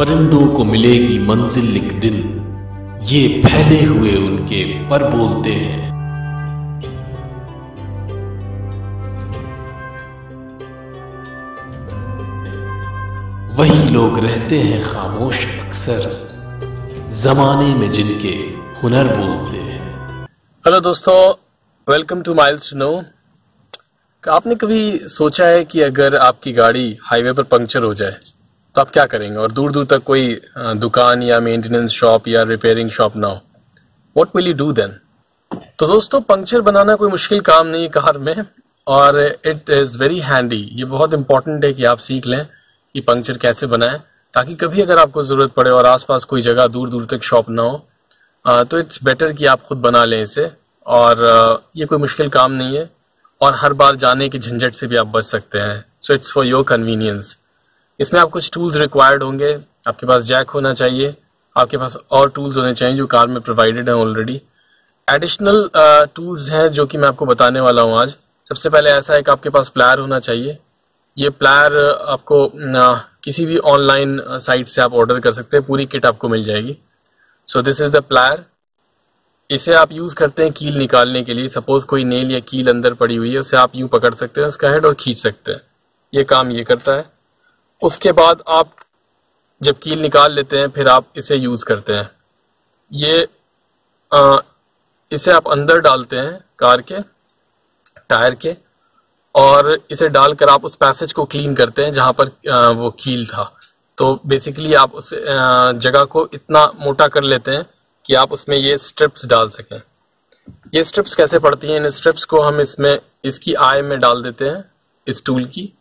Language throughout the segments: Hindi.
परिंदों को मिलेगी मंजिल एक दिन, ये फैले हुए उनके पर बोलते हैं। वही लोग रहते हैं खामोश अक्सर, जमाने में जिनके हुनर बोलते हैं। हेलो दोस्तों, welcome to miles to know. आपने कभी सोचा है कि अगर आपकी गाड़ी हाईवे पर पंक्चर हो जाए तो आप क्या करेंगे, और दूर दूर तक कोई दुकान या मेंटेनेंस शॉप या रिपेयरिंग शॉप ना हो? What will you do then? तो दोस्तों, पंक्चर बनाना कोई मुश्किल काम नहीं है कार में, और इट इज वेरी हैंडी। ये बहुत इंपॉर्टेंट है कि आप सीख लें कि पंक्चर कैसे बनाएं, ताकि कभी अगर आपको जरूरत पड़े और आसपास कोई जगह दूर दूर तक शॉप ना हो तो इट्स बेटर कि आप खुद बना लें इसे। और ये कोई मुश्किल काम नहीं है, और हर बार जाने की झंझट से भी आप बच सकते हैं। So it's for your convenience. इसमें आप कुछ टूल्स रिक्वायर्ड होंगे। आपके पास जैक होना चाहिए, आपके पास और टूल्स होने चाहिए जो कार में प्रोवाइडेड हैं ऑलरेडी। एडिशनल टूल्स हैं जो कि मैं आपको बताने वाला हूँ आज। सबसे पहले ऐसा है कि आपके पास प्लायर होना चाहिए। ये प्लायर आपको किसी भी ऑनलाइन साइट से आप ऑर्डर कर सकते हैं, पूरी किट आपको मिल जाएगी। So this is the plier. इसे आप यूज करते हैं कील निकालने के लिए। सपोज कोई नेल या कील अंदर पड़ी हुई है, उसे आप यूं पकड़ सकते हैं उसका हेड और खींच सकते हैं। ये काम ये करता है। उसके बाद आप जब कील निकाल लेते हैं फिर आप इसे यूज करते हैं। इसे आप अंदर डालते हैं कार के टायर के, और इसे डालकर आप उस पैसेज को क्लीन करते हैं जहां पर वो कील था। तो बेसिकली आप उस जगह को इतना मोटा कर लेते हैं कि आप उसमें ये स्ट्रिप्स डाल सकें। ये स्ट्रिप्स कैसे पड़ती हैं? इन स्ट्रिप्स को हम इसकी आई में डाल देते हैं, इस टूल की,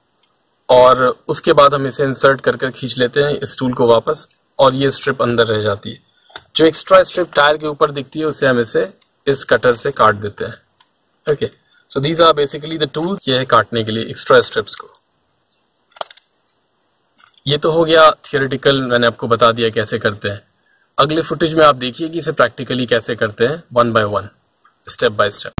और उसके बाद हम इसे इंसर्ट कर खींच लेते हैं इस टूल को वापस, और ये स्ट्रिप अंदर रह जाती है। जो एक्स्ट्रा स्ट्रिप टायर के ऊपर दिखती है उसे हम इसे इस कटर से काट देते हैं। Okay, so these are basically the tools. ये है काटने के लिए एक्स्ट्रा स्ट्रिप्स को। ये तो हो गया थियोरेटिकल, मैंने आपको बता दिया कैसे करते हैं। अगले फुटेज में आप देखिए कि इसे प्रैक्टिकली कैसे करते हैं, one by one, step by step.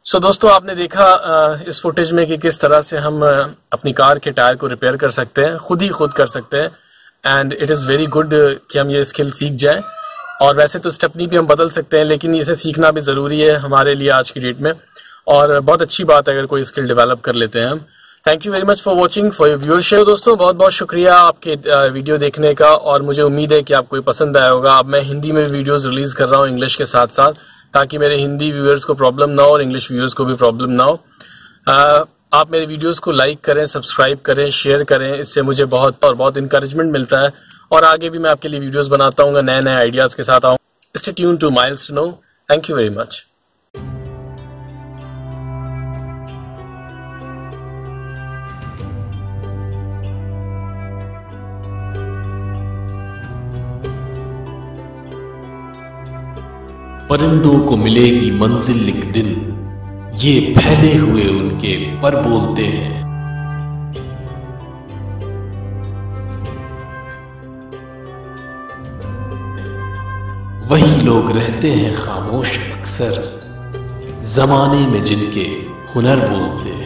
So दोस्तों, आपने देखा इस फुटेज में कि किस तरह से हम अपनी कार के टायर को रिपेयर कर सकते हैं, खुद कर सकते हैं। And it is very good कि हम ये स्किल सीख जाएं। और वैसे तो स्टेपनी भी हम बदल सकते हैं, लेकिन इसे सीखना भी ज़रूरी है हमारे लिए आज की डेट में। और बहुत अच्छी बात है अगर कोई स्किल डेवलप कर लेते हैं हम। Thank you very much for watching, for your viewership. दोस्तों, बहुत बहुत शुक्रिया आपके वीडियो देखने का, और मुझे उम्मीद है कि आपको पसंद आया होगा। अब मैं हिंदी में वीडियोज़ रिलीज कर रहा हूँ इंग्लिश के साथ साथ, ताकि मेरे हिंदी व्यूअर्स को प्रॉब्लम ना हो और इंग्लिश व्यूअर्स को भी प्रॉब्लम ना हो। आप मेरे वीडियोस को लाइक करें, सब्सक्राइब करें, शेयर करें। इससे मुझे बहुत इंकरेजमेंट मिलता है, और आगे भी मैं आपके लिए वीडियोस बनाता हूँ, नए नए आइडियाज के साथ आऊँ। Stay tune to miles to know. Thank you very much. परिंदों को मिलेगी मंजिल एक दिन, ये फैले हुए उनके पर बोलते हैं। वही लोग रहते हैं खामोश अक्सर, जमाने में जिनके हुनर बोलते हैं।